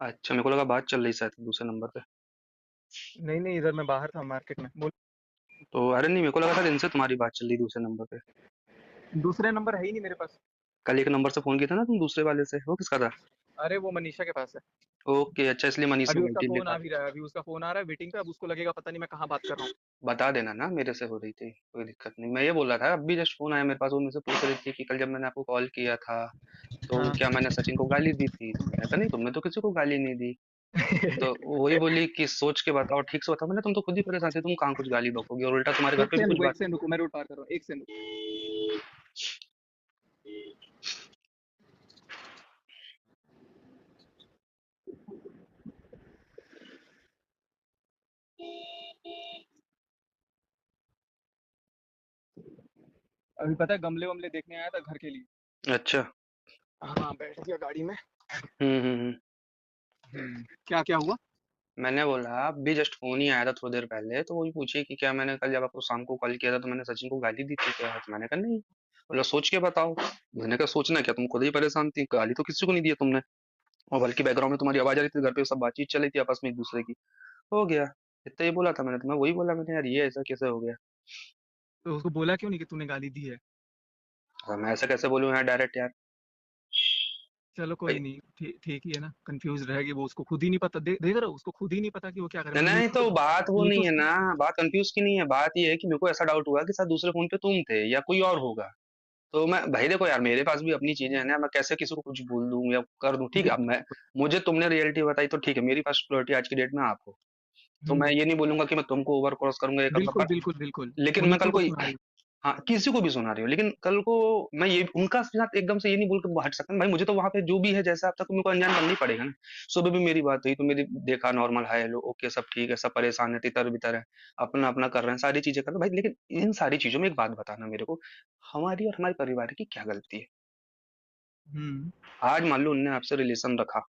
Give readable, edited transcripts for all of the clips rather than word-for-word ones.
अच्छा, मेरे को लगा बात चल रही शायद दूसरे नंबर पे। नहीं नहीं, इधर मैं बाहर था मार्केट में। बोल। तो अरे नहीं, मेरे को लगा था इनसे तुम्हारी बात चल रही दूसरे नंबर पे। दूसरे नंबर है ही नहीं मेरे पास। कल एक नंबर से फोन किया था ना तुम दूसरे वाले से, वो किसका था? अरे वो मनीषा के पास है। ओके, अच्छा, इसलिए मनीष अभी ने उसका ओटीपी फोन बेकार। आ भी रहा है, अभी उसका फोन आ रहा है वेटिंग पे। अब उसको लगेगा पता नहीं मैं कहाँ बात कर रहा हूँ। बता देना ना, मेरे से हो रही थी, कोई दिक्कत नहीं। मैं ये बोल रहा था, अभी जस्ट फोन आया मेरे पास, वो मुझसे पूछ रही थी कि कल जब मैंने आपको कॉल किया था तो हाँ। क्या मैंने सचिन को गाली दी थी? तो मैंने कहा नहीं, तुमने तो किसी को गाली नहीं दी। तो वही बोली कि सोच के बताओ, ठीक से बताओ। मैंने, तुम तो खुद ही परेशान थे, तुम कहाँ कुछ गाली बकोगे, और उल्टा तुम्हारे घर एक पे भी सेकंड कुछ रुको, बात। एक सेकंड रुको, मैं रोड पार कर रहा हूँ, एक सेकंड। अभी पता है गमले वमले देखने आया था घर के लिए। अच्छा। हाँ, बैठ गया गाड़ी में। हम्म। क्या क्या हुआ? मैंने बोला, अभी जस्ट फोन ही आया था थोड़ी देर पहले, तो वही पूछी कि क्या मैंने कल जब आपको शाम को कॉल किया था तो मैंने सचिन को गाली दी थी क्या? तो मैंने कहा नहीं। बोला सोच के बताओ। मैंने कहा सोचना क्या, तुम खुद ही परेशान थी, गाली तो किसी को नहीं दी है तुमने। और बल्कि बैकग्राउंड में तुम्हारी आवाज आ रही थी, घर पे सब बातचीत चल रही थी आपस में एक दूसरे की। हो गया। इतना ही बोला था मैंने, तो मैं वही बोला मैंने, यार ये ऐसा कैसे हो गया? तो उसको बोला क्यों नहीं कि तूने गाली दी है? और मैं ऐसा कैसे बोलूँ यार डायरेक्ट यार। चलो कोई भाई, नहीं, ठीक ठीक ही है ना, कंफ्यूज रहेगी वो। उसको खुद ही नहीं पता, देख रहे हो, उसको खुद ही नहीं पता कि वो क्या करे। नहीं मतलब नहीं, तो बात वो ये तो नहीं है उसको। ना। बात कंफ्यूज की नहीं है, बात ये है कि मेरे को ऐसा डाउट हुआ कि शायद दूसरे फोन पे तुम थे या कोई और होगा। तो मैं, भाई देखो यार, मेरे पास भी अपनी चीजें हैं ना, मैं कैसे किसी को कुछ बोल दूं या कर दूं? ठीक है, अब बिल्कुल मैं, मुझे तुमने रियलिटी बताई तो ठीक है, मेरी फर्स्ट प्रायोरिटी आज की डेट में आप हो। तो मैं हम्म। ये नहीं बोलूंगा कि मैं तुमको ओवर क्रॉस करूंगा, ये करूंगा, बिल्कुल पर बिल्कुल बिल्कुल। लेकिन मैं कल उन्हीं को, को सुना रही हाँ, किसी को भी सुना रही हो, लेकिन कल को मैं ये उनका साथ एकदम से ये नहीं बोल के हट सकता ना भाई। मुझे तो वहां पे जो भी है जैसा अब तक मेरे को अनजान बनना ही पड़ेगा ना। सुबह भी मेरी बात हुई तो मेरी देखा, नॉर्मल, हाय हेलो, ओके, सब ठीक है, सब परेशान है, तितर बितर है, अपना अपना कर रहे हैं, सारी चीजें कर रहे हैं भाई। लेकिन इन सारी चीजों में एक बात बताना मेरे को, हमारी और हमारे परिवार की क्या गलती है? हम्म। आज मान लो उनने आपसे रिलेशन रखा,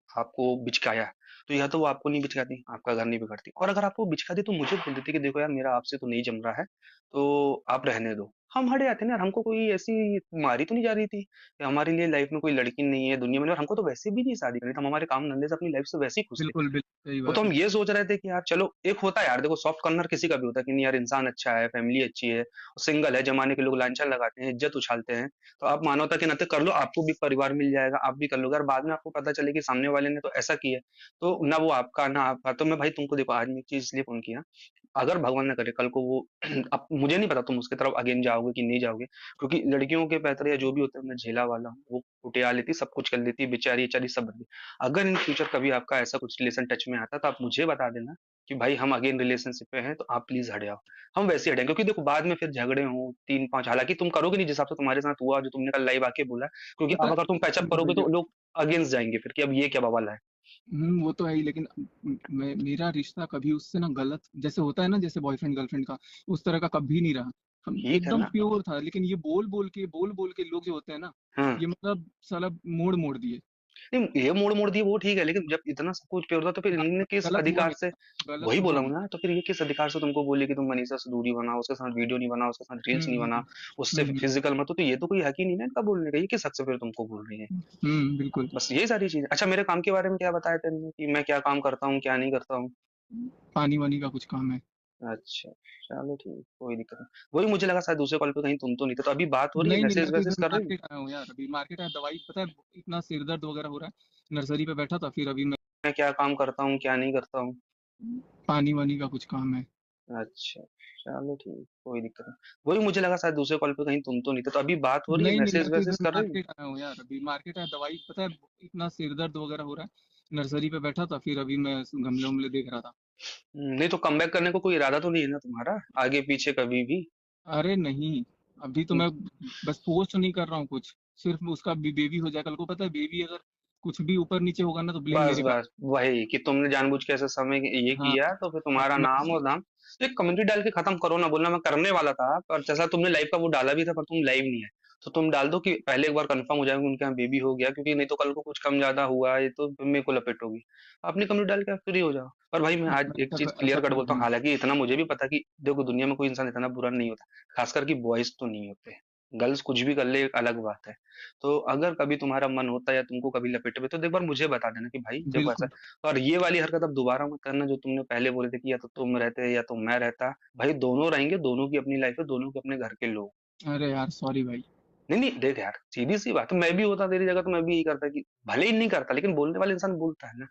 आपको बिचकाया, तो या तो वो आपको नहीं बिचकाती, आपका घर नहीं बिगड़ती, और अगर आपको बिचकाती तो मुझे बोल देती कि देखो यार मेरा आपसे तो नहीं जम रहा है, तो आप रहने दो, हम हट जाते ना यार। हमको कोई ऐसी मारी तो नहीं जा रही थी कि हमारे लिए लाइफ में कोई लड़की नहीं है दुनिया में, और हमको तो वैसे भी नहीं शादी करनी थी, हम हमारे काम धंधे से अपनी लाइफ से वैसे ही खुश थे। बिल्कुल बिल्कुल सही वो तो बात हम है। ये सोच रहे थे कि यार चलो, एक होता है यार, देखो सॉफ्ट कॉर्नर किसी का भी होता है कि नहीं यार, इंसान अच्छा है, फैमिली अच्छी है, सिंगल है, जमाने के लोग लांछन लगाते हैं, इज्जत उछालते हैं, तो आप मानवता के नाते कर लो, आपको भी परिवार मिल जाएगा, आप भी कर लोगे, और बाद में आपको पता चले कि सामने वाले ने तो ऐसा किया है, तो ना वो आपका ना आपका। तो मैं भाई तुमको, देखो आज मैं एक चीज इसलिए फोन किया, अगर भगवान ना करे कल को वो अब मुझे नहीं पता तुम उसके तरफ अगेन जाओगे कि नहीं जाओगे, क्योंकि लड़कियों के पैतरे या जो भी होता है, मैं झेला वाला हूँ, वो कुटिया लेती, सब कुछ कर लेती, बेचारी बेचारी सब बंदी। अगर इन फ्यूचर कभी आपका ऐसा कुछ रिलेशन टच में आता तो आप मुझे बता देना कि भाई हम अगेन रिलेशनशिप पे हैं, तो आप प्लीज हट जाओ। हम वैसे हटेंगे, क्योंकि देखो बाद में फिर झगड़े हों तीन पांच, हालांकि तुम करोगे नहीं जिस हिसाब से तुम्हारे साथ हुआ, जो तुमने कल लाइव आके बोला, क्योंकि पता अब है। अगर तुम पैचअप देखो करोगे तो भैया। लोग अगेंस्ट जाएंगे फिर कि अब ये क्या बवाल है। वो तो है ही, लेकिन मेरा रिश्ता कभी उससे ना गलत जैसे होता है ना, जैसे बॉयफ्रेंड गर्लफ्रेंड का, उस तरह का कभी नहीं रहा। हम ठीक है एकदम ना। प्योर था। लेकिन ये बोल बोल के लोग जो होते हैं ना, हाँ। ये मतलब साला मोड़ मोड़ दिए। नहीं, ये मोड़ मोड़ दिए वो ठीक है, लेकिन जब इतना सब कुछ पे होता तो फिर इन्होंने किस गलत मोड़ अधिकार नहीं से, था, गलत वही मोड़ बोला हूँ नहीं। ना, तो फिर ये किस अधिकार से तुमको बोले कि तुम मनीषा से दूरी बनाओ, उसके साथ वीडियो नहीं बनाओ, उसके साथ रील्स नहीं हम्म बना, उससे हम्म फिजिकल मत हो, तो ये तो कोई हक ही नहीं ना इनका बोलने का, ये किस हक से फिर तुमको बोल रही है? बिल्कुल। बस यही सारी चीज। अच्छा, मेरे काम के बारे में क्या बताया तेने कि मैं क्या काम करता हूँ क्या नहीं करता हूँ? पानी वानी का कुछ काम है। अच्छा, चलो ठीक, कोई दिक्कत नहीं। वही मुझे लगा शायद दूसरे कॉल पे कहीं तुम तो नहीं थे, तो अभी बात हो रही है, नहीं नहीं, मैं मैसेज तो वैसेज इधर कर रही है? मार्केट आया हूँ यार। अभी मार्केट आया, दवाई पता है, इतना सिर दर्द वगैरह हो रहा है, नर्सरी पे बैठा था। फिर अभी मैं। मैं क्या काम करता हूँ क्या नहीं करता हूँ? पानी वानी का कुछ काम है। अच्छा, चलो ठीक, कोई दिक्कत नहीं। वही मुझे लगा शायद दूसरे कॉल पे कहीं तुम तो नहीं थे, तो अभी बात हो रही है, नहीं नहीं, मैं मैसेज तो वैसेज इधर कर रही है? मार्केट आया हूँ यार। अभी मार्केट आया, दवाई पता है, इतना सिर दर्द वगैरह हो रहा है, नर्सरी पे बैठा था। फिर अभी मैं गमले उमले देख रहा था। नहीं तो कमबैक करने को कोई इरादा तो नहीं है ना तुम्हारा, आगे पीछे कभी भी? अरे नहीं, अभी तो मैं बस पोस्ट नहीं कर रहा हूँ कुछ। सिर्फ उसका बेबी हो जाए कल को, पता है बेबी अगर कुछ भी ऊपर नीचे होगा ना तो ब्लेम बस मेरे पे। बस वही कि तुमने जानबूझ के ऐसे समय ये हाँ किया, तो फिर हाँ, तुम्हारा नाम और दाम। तो एक कम्युनिटी डाल के खत्म करो ना, बोलना मैं करने वाला था, पर जैसा तुमने लाइव का वो डाला भी था पर तुम लाइव नहीं है, तो तुम डाल दो कि पहले एक बार कंफर्म हो जाएगा उनके यहाँ बेबी हो गया, क्योंकि नहीं तो कल को कुछ कम ज्यादा हुआ है तो फिर मेरे को लपेटोगी। अपनी कम्युनिटी डाल के आप फ्री हो जाओ। पर भाई मैं आज एक ऐसा चीज ऐसा क्लियर कट कर बोलता हूँ, दूंगा। हालांकि इतना मुझे भी पता कि देखो दुनिया में कोई इंसान इतना बुरा नहीं होता, खास करके बॉयज तो नहीं होते। गर्ल्स कुछ भी कर ले एक अलग बात है। तो अगर कभी तुम्हारा मन होता है या तुमको कभी लपेटे में, तो एक बार मुझे बता देना कि भाई देखो ऐसा बिल्कुल। है। और ये वाली हरकत अब दोबारा मत करना जो तुमने पहले बोले थे कि या तो तुम रहते या तो मैं रहता। भाई दोनों रहेंगे, दोनों की अपनी लाइफ है, दोनों के अपने घर के लोग। अरे यार सॉरी भाई। नहीं नहीं देख यार, सीधी सी बात है, मैं भी होता तेरी जगह तो मैं भी यही करता कि भले ही नहीं करता, लेकिन बोलने वाला इंसान बोलता है ना।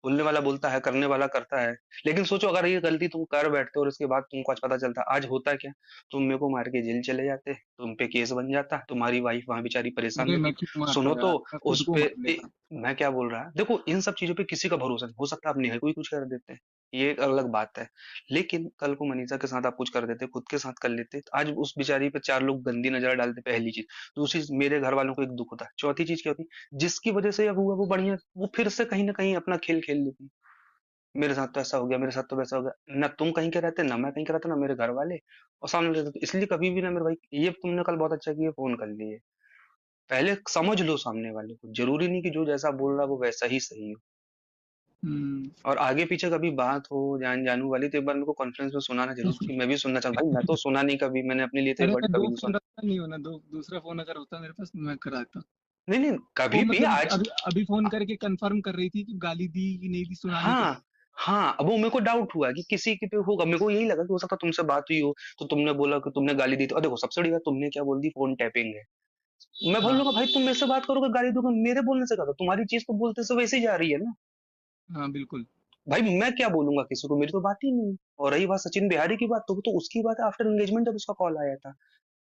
बोलने वाला बोलता है, करने वाला करता है। लेकिन सोचो अगर ये गलती तुम कर बैठते और इसके बाद तुमको आज पता चलता, आज होता क्या? तुम मेरे को मार के जेल चले जाते, तुम पे केस बन जाता, तुम्हारी वाइफ वहां बेचारी परेशान अरे रहती। मैं क्यों मारता सुनो तो, यार, मैं खुद उस को पे मार लेता। मैं क्या बोल रहा है, देखो इन सब चीजों पे किसी का भरोसा नहीं हो सकता, आप नहीं है कोई कुछ कर देते हैं, ये एक अलग बात है। लेकिन कल को मनीषा के साथ आप कुछ कर देते, खुद के साथ कर लेते, तो आज उस बेचारी पे चार लोग गंदी नजर डालते, पहली चीज। दूसरी चीज, मेरे घर वालों को एक दुख होता, चौथी चीज क्या होती, जिसकी वजह से अब हुआ वो बढ़िया, वो फिर से कहीं ना कहीं अपना खेल खेल लेती। मेरे साथ तो ऐसा हो गया, मेरे साथ तो वैसा हो गया, ना तुम कहीं के रहते, ना मैं कहीं का रहता, ना मेरे घर वाले, और सामने रहते। तो इसलिए कभी भी ना मेरे भाई, ये तुमने कल बहुत अच्छा किया फोन कर लिए, पहले समझ लो सामने वाले को, जरूरी नहीं कि जो जैसा बोल रहा है वो वैसा ही सही हो। हम्म। और आगे पीछे कभी बात हो जान जानू वाली, तो एक बार मेरे को कॉन्फ्रेंस में सुनाना जरूर, कि मैं भी सुनना चाहता भाई, मैं तो सुना नहीं कभी, मैंने अपने लिए तो एक अरे वर्ड मैं कभी दो नहीं फोन सुना। रखता नहीं हूँ ना, दो दूसरा फोन अगर होता मेरे पास मैं कराता। नहीं नहीं वो कभी भी मतलब आज। अभी अभी फोन करके कंफर्म कर रही थी कि गाली दी कि नहीं दी, सुनाने के लिए। हाँ हाँ, अब वो मेरे को डाउट हुआ कि किसी के पे होगा, मेरे को यही लगा कि हो सकता है तुमसे बात हुई हो, तो तुमने बोला कि तुमने गाली दी थी, और देखो सबसे बड़ी बात तुमने क्या बोल दी, फोन टैपिंग है। मैं हाँ बोलूंगा भाई तुम मेरे से बात करोगे गाली दोगे, मेरे बोलने से क्या था, तुम्हारी चीज तो बोलते से वैसे ही जा रही है ना। हाँ बिल्कुल। भाई मैं क्या बोलूंगा किसी को, मेरी तो बात ही नहीं है। और रही बात सचिन बिहारी की बात, तो वो तो उसकी बात है आफ्टर एंगेजमेंट, जब उसका कॉल आया था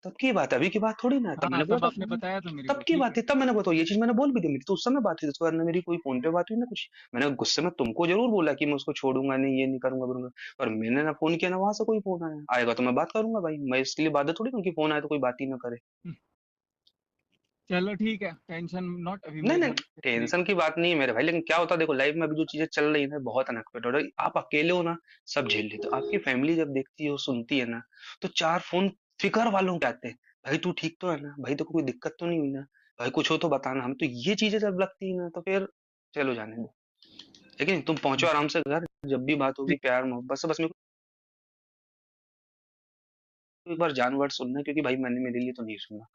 तब की बात है, अभी की बात थोड़ी ना है, तब हाँ मैंने बोला तब था आपने बताया था मेरे तब को, की ठीक बात है। थी, तब मैंने बताया ये चीज मैंने बोल भी दी, मेरी तो उस समय बात हुई थी, उसके बाद ना मेरी कोई फोन पे बात हुई ना कुछ। मैंने गुस्से में तुमको जरूर बोला कि मैं उसको छोड़ूंगा नहीं, ये नहीं करूंगा करूंगा। पर मैंने ना फोन किया ना वहां से कोई फोन आया, आएगा तो मैं बात करूंगा भाई, मैं इसके लिए बात थोड़ी ना कि फोन आए तो कोई बात ही ना करे। हम्म, चलो ठीक है, टेंशन नॉट, अभी नहीं मैं नहीं, घर फ्री। टेंशन की बात नहीं है मेरे भाई, लेकिन क्या होता है देखो लाइफ में अभी जो चीजें चल रही है ना बहुत अनएक्सपेक्टेड हो रही, आप अकेले हो ना, सब झेल लेते हो, आपकी फैमिली जब देखती है सुनती है ना, तो चार फोन फिकर वालों के आते हैं। भाई तू ठीक तो है ना, भाई तो कोई दिक्कत तो नहीं हुई ना, भाई कुछ हो तो बताना, हम तो ये चीजें जब लगती है ना तो फिर चलो जाने दो। लेकिन तुम पहुंचो आराम से घर, जब भी बात होगी ठीक। प्यार मोहब्बत से, बस मेरे को एक बार जान वर्ड सुनना है, क्योंकि भाई मैंने मेरे लिए तो नहीं सुना।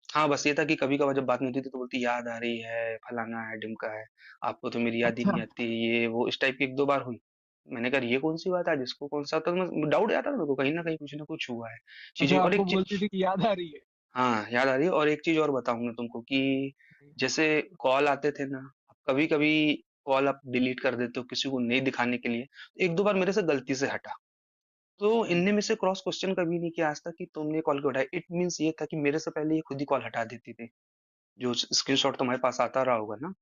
हाँ, बस ये था कि कभी-कभार जब बात नहीं होती थी तो बोलती याद आ रही है, फलाना है, ढिमका है, आपको तो मेरी याद ही अच्छा। नहीं आती, ये वो इस टाइप की 1-2 बार हुई। मैंने कहा ये कौन-सी बात है, आज इसको कौन-सा, तो मैं डाउट आता था मेरे को कहीं न कहीं कुछ न कुछ हुआ है। चीज़ें अच्छा और आपको एक बोलती चीज़, थी कि याद आ रही है। हाँ, याद आ रही है, और एक चीज़ और बताऊँगा तुमको कि जैसे कॉल आते थे ना, कभी-कभी कॉल आप डिलीट कर देते हो किसी को नहीं दिखाने के लिए, 1-2 बार मेरे से गलती से हटा। तो इनने में से क्रॉस क्वेश्चन कभी नहीं किया आज तक कि तुमने कॉल क्यों उठाया, इट मीन्स ये था कि मेरे से पहले ये खुद ही कॉल हटा देती थी। जो स्क्रीनशॉट तुम्हारे पास आता रहा होगा ना,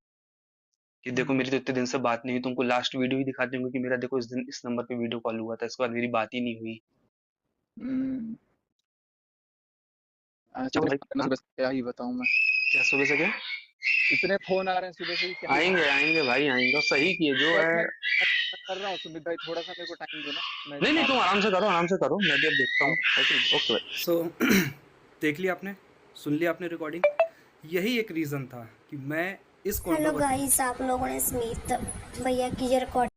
कि देखो हम्म। मेरी तो इतने दिन से बात नहीं हुई, तुमको लास्ट वीडियो ही दिखा दूंगी कि मेरा देखो इस दिन इस नंबर पे वीडियो कॉल हुआ था, इसके बाद मेरी बात ही नहीं हुई। हम्म। क्या भाई, सुबह हाँ, सुबह से क्या ही बताऊं मैं। क्या सुबह से क्या? इतने फोन आ रहे हैं सुबह से कि क्या ही आएंगे बताऊं। आएंगे भाई आएंगे, और सही किए जो बस है। मैं कर रहा हूँ सुमित भाई, थोड़ा सा मेरे को टाइम दो ना, मैं नहीं नहीं, आ तुम रहा आराम से करो, मैं भी अब देखता हूँ। हूँ। ओके भाई। सो देख लिया आपने, सुन लिया आपने रिकॉर्डिंग, यही एक रीज़न था कि मैं इस कॉल हेलो को गाइस, आप लोगों ने स्मिथ भैया की जो रिकॉर्ड